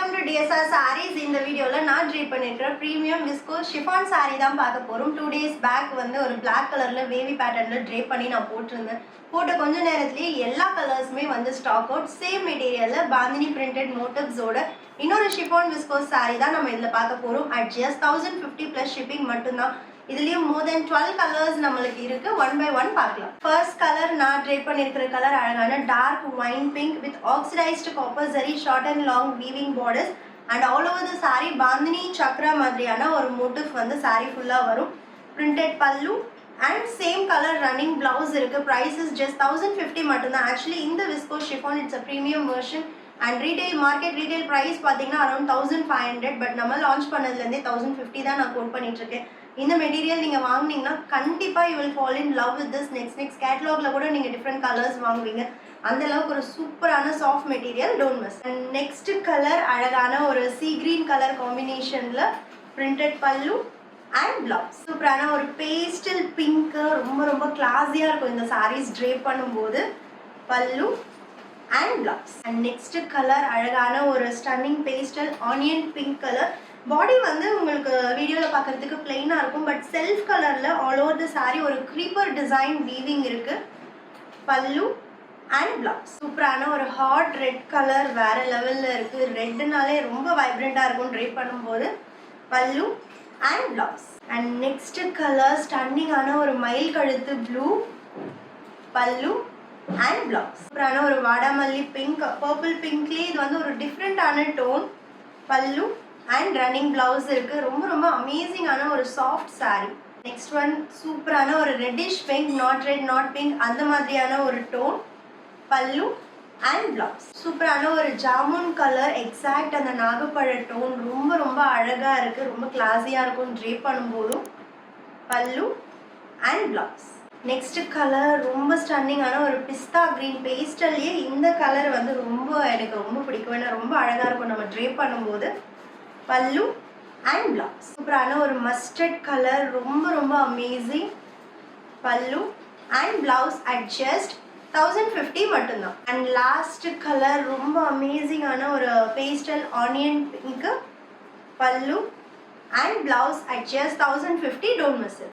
welcome to DSR Sarees. இந்த வீடியோல நான் ட்ரீப் பண்ணிருக்கிற பிரீமியம் விஸ்கோஸ் ஷிஃபான் saree தான் பார்க்க போறோம். 2 days back வந்து ஒரு black கலர்ல வேவி பேட்டர்ன்ல ட்ரேப் பண்ணி நான் போட்டிருந்தேன். போட்ட கொஞ்ச நேரத்திலேயே எல்லா கலர்ஸுமே வந்து ஸ்டாக் அவுட். சேம் மெட்டீரியல்ல பாந்தினி பிரிண்டட் மோட்டிவ்ஸோட இன்னொரு ஷிஃபான் விஸ்கோஸ் saree தான் நம்ம இதுல பார்க்க போறோம். at just 1050 plus shipping மட்டும்தான். இதுலயும் more than 12 கலர்ஸ் நம்மளுக்கு இருக்கு. ஒன் பை ஒன் பார்க்கலாம். ஃபர்ஸ்ட் கலர் நான் ட்ரேப் பண்ணிருக்கிற கலர் அழகான dark wine pink with oxidised copper zari short and long weaving borders and all over the saree bandhani chakra மாதிரியான ஒரு மோட்டிவ் வந்து saree ஃபுல்லா வரும். Printed pallu and same colour running blouse இருக்கு. பிரைஸ் இஸ் ஜஸ்ட் 1050 மட்டும்தான். ஆக்சுவலி இந்த viscose chiffon it's a premium version and retail market retail price பார்த்தீங்கன்னா around 1500. But நம்ம லான்ச் பண்ணதுலேருந்தே 1050 தான் நான் கோட் பண்ணிட்டு இருக்கேன். இந்த மெட்டீரியல் நீங்கள் வாங்கினீங்கன்னா கண்டிப்பாக you will fall in love with this. Next கேட்லாகில் கூட நீங்கள் டிஃப்ரெண்ட் கலர்ஸ் வாங்குவீங்க. அந்த அளவுக்கு ஒரு சூப்பரான soft material, don't miss. And next colour அழகான ஒரு சீ கிரீன் கலர் காம்பினேஷனில் பிரிண்டட் பல்லு அண்ட் பிளவுஸ். சூப்பரான ஒரு பேஸ்டல் பிங்க்கு, ரொம்ப ரொம்ப கிளாஸியாக இருக்கும் இந்த சாரீஸ் ட்ரேப் பண்ணும்போது. Pallu and blouse. And next colour அழகான ஒரு stunning pastel onion pink colour. Body வந்து உங்களுக்கு வீடியோவில் பார்க்குறதுக்கு பிளெயினாக இருக்கும். பட் செல்ஃப் கலரில் ஆல் ஓவர் த சாரீ ஒரு க்ரீப்பர் டிசைன் வீவிங் இருக்குது. பல்லு அண்ட் பிளவுஸ். சூப்பரான ஒரு ஹாட் ரெட் கலர் வேறு லெவலில் இருக்குது. ரெட்டுனாலே ரொம்ப வைப்ரண்ட்டாக இருக்கும் ட்ரேப் பண்ணும்போது. Pallu and blouse. And next colour ஸ்டன்னிங்கான ஒரு மயில் கழுத்து ப்ளூ. பல்லு அண்ட் பிளவுஸ். சூப்பரான ஒரு வாடாமல்லி பிங்க், பர்பிள் பிங்க்லேயே இது வந்து ஒரு டிஃப்ரெண்ட்டான டோன். பல்லு அண்ட் ரன்னிங் பிளவுஸ் இருக்கு. ரொம்ப ரொம்ப அமேசிங்கான ஒரு சாஃப்ட் சாரீ. நெக்ஸ்ட் ஒன் சூப்பரான ஒரு reddish pink, not red not pink, அந்த மாதிரியான ஒரு டோன். பல்லு அண்ட் பிளவுஸ். சூப்பரான ஒரு ஜாமுன் கலர், எக்ஸாக்ட் அந்த நாகப்பழ டோன். ரொம்ப ரொம்ப அழகா இருக்கு, ரொம்ப கிளாஸியா இருக்கும் ட்ரேப் பண்ணும்போதும். பல்லு அண்ட் பிளவுஸ். நெக்ஸ்ட் கலர் ரொம்ப ஸ்டன்னிங்கான ஒரு பிஸ்தா கிரீன் பேஸ்டல்லையே இந்த கலர் வந்து எனக்கு ரொம்ப பிடிக்கும். ஏன்னா ரொம்ப அழகா இருக்கும் நம்ம ட்ரேப் பண்ணும்போது. Pallu and blouse. சூப்பரான ஒரு மஸ்டர்ட் கலர், ரொம்ப ரொம்ப அமேசிங். பல்லு அண்ட் பிளவுஸ் அட் ஜஸ்ட் 1050 மட்டும்தான். அண்ட் லாஸ்ட் கலர் ரொம்ப அமேசிங்கான ஒரு பேஸ்டல் ஆனியன் பிங்க். பல்லு and blouse at just 1050. Don't miss it.